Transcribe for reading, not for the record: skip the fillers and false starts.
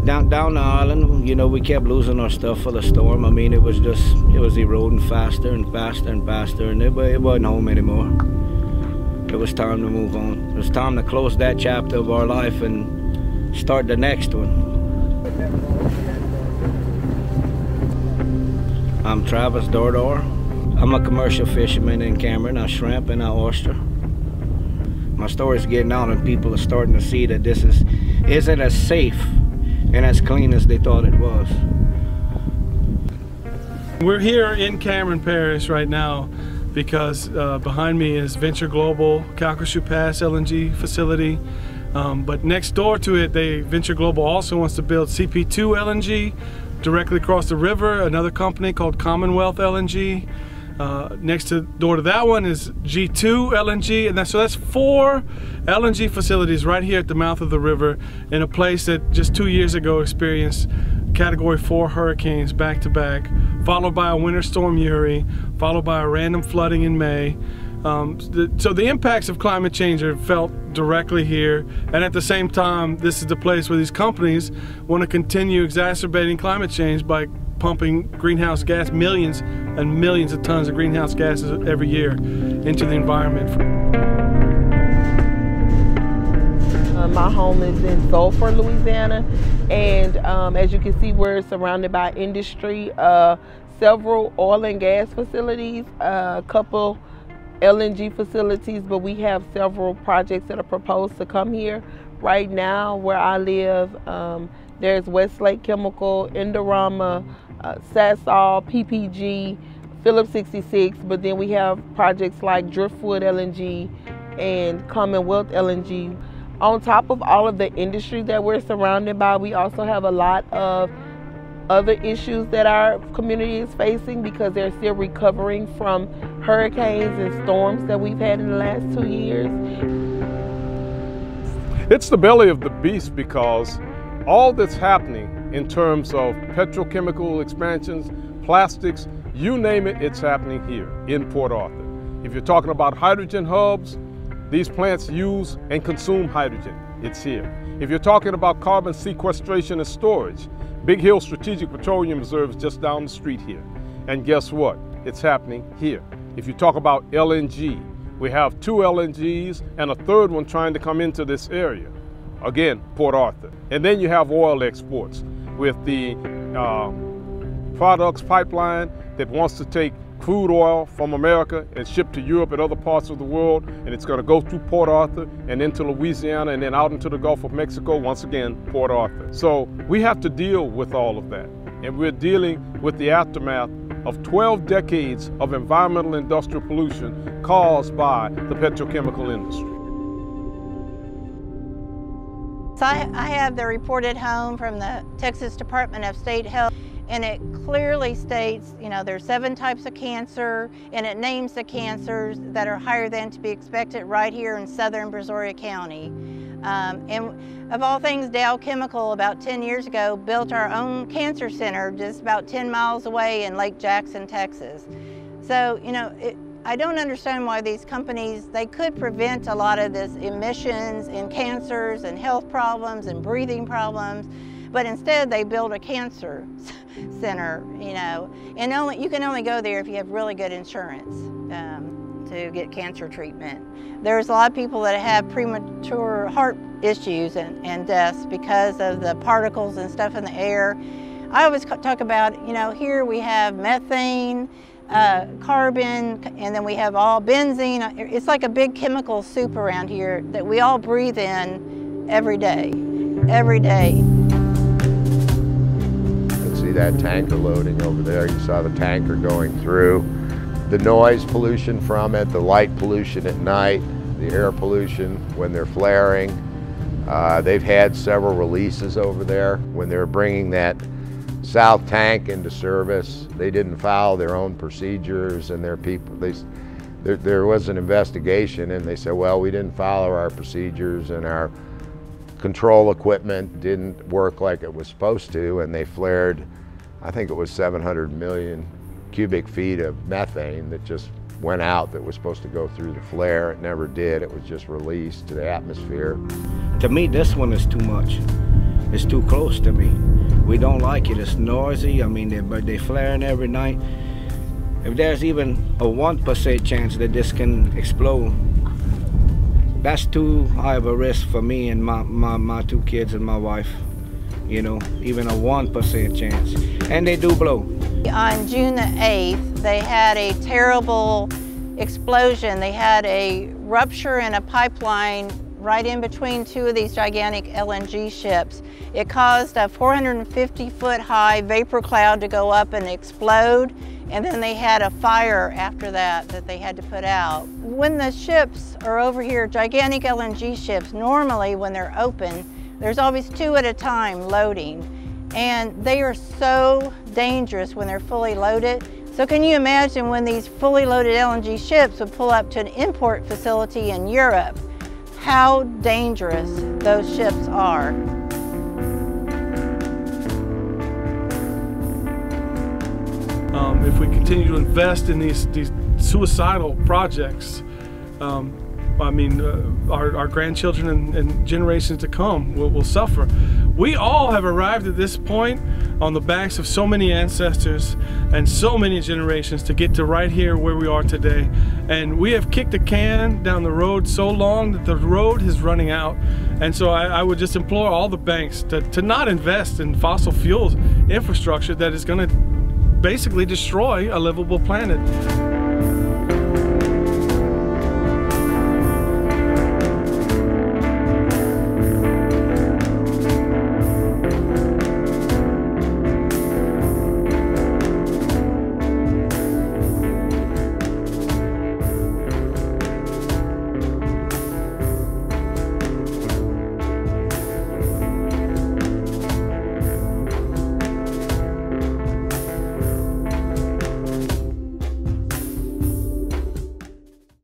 Down the island, you know, we kept losing our stuff for the storm. I mean, it was eroding faster and faster and faster, and it wasn't home anymore. It was time to move on. It was time to close that chapter of our life and start the next one. I'm Travis Dordor. I'm a commercial fisherman in Cameron. I shrimp and I oyster. My story's getting out and people are starting to see that this isn't as safe and as clean as they thought it was. We're here in Cameron Parish right now because behind me is Venture Global Calcasieu Pass LNG facility. But next door to it, Venture Global also wants to build CP2 LNG directly across the river, another company called Commonwealth LNG. Next door to that one is G2 LNG, and so that's 4 LNG facilities right here at the mouth of the river in a place that just 2 years ago experienced Category 4 hurricanes back to back, followed by a winter storm Uri, followed by a random flooding in May. So the impacts of climate change are felt directly here, and at the same time, this is the place where these companies want to continue exacerbating climate change by pumping greenhouse gas, millions and millions of tons of greenhouse gases every year into the environment. My home is in Sulphur, Louisiana, and as you can see, we're surrounded by industry, several oil and gas facilities, a couple LNG facilities, but we have several projects that are proposed to come here. Right now, where I live, there's Westlake Chemical, Indorama, Sasol, PPG, Phillips 66, but then we have projects like Driftwood LNG and Commonwealth LNG. On top of all of the industry that we're surrounded by, we also have a lot of other issues that our community is facing because they're still recovering from hurricanes and storms that we've had in the last 2 years. It's the belly of the beast because all that's happening in terms of petrochemical expansions, plastics, you name it, it's happening here in Port Arthur. If you're talking about hydrogen hubs, these plants use and consume hydrogen, it's here. If you're talking about carbon sequestration and storage, Big Hill Strategic Petroleum Reserve is just down the street here. And guess what? It's happening here. If you talk about LNG, we have 2 LNGs and a third one trying to come into this area. Again, Port Arthur. And then you have oil exports with the products pipeline that wants to take crude oil from America and ship to Europe and other parts of the world, and it's going to go through Port Arthur and into Louisiana and then out into the Gulf of Mexico, once again, Port Arthur. So we have to deal with all of that, and we're dealing with the aftermath of 12 decades of environmental industrial pollution caused by the petrochemical industry. So I have the report at home from the Texas Department of State Health, and it clearly states, you know, there's 7 types of cancer, and it names the cancers that are higher than to be expected right here in southern Brazoria County. And of all things, Dow Chemical about 10 years ago built our own cancer center just about 10 miles away in Lake Jackson, Texas. So, you know, I don't understand why these companies, they could prevent a lot of this emissions and cancers and health problems and breathing problems, but instead they build a cancer center, you know, and you can only go there if you have really good insurance to get cancer treatment. There's a lot of people that have premature heart issues and deaths because of the particles and stuff in the air. I always talk about, you know, here we have methane, carbon, and then we have all benzene. It's like a big chemical soup around here that we all breathe in every day, every day. See that tanker loading over there. You saw the tanker going through. The noise pollution from it, the light pollution at night, the air pollution when they're flaring. They've had several releases over there. When they were bringing that south tank into service, they didn't follow their own procedures, and their people, there was an investigation, and they said, well, we didn't follow our procedures and our control equipment didn't work like it was supposed to, and they flared, I think it was 700 million cubic feet of methane that just went out that was supposed to go through the flare. It never did. It was just released to the atmosphere. To me, this one is too much. It's too close to me. We don't like it. It's noisy. I mean, they're flaring every night. If there's even a 1% chance that this can explode, that's too high of a risk for me and my 2 kids and my wife. You know, even a 1% chance. And they do blow. On June the 8th, they had a terrible explosion. They had a rupture in a pipeline right in between 2 of these gigantic LNG ships. It caused a 450-foot high vapor cloud to go up and explode, and then they had a fire after that they had to put out. When the ships are over here, gigantic LNG ships, normally when they're open, there's always 2 at a time loading, and they are so dangerous when they're fully loaded. So can you imagine when these fully loaded LNG ships would pull up to an import facility in Europe, how dangerous those ships are. If we continue to invest in these suicidal projects, I mean, our grandchildren and generations to come will suffer. We all have arrived at this point on the backs of so many ancestors and so many generations to get to right here where we are today. And we have kicked the can down the road so long that the road is running out. And so I would just implore all the banks to not invest in fossil fuels infrastructure that is going to basically destroy a livable planet.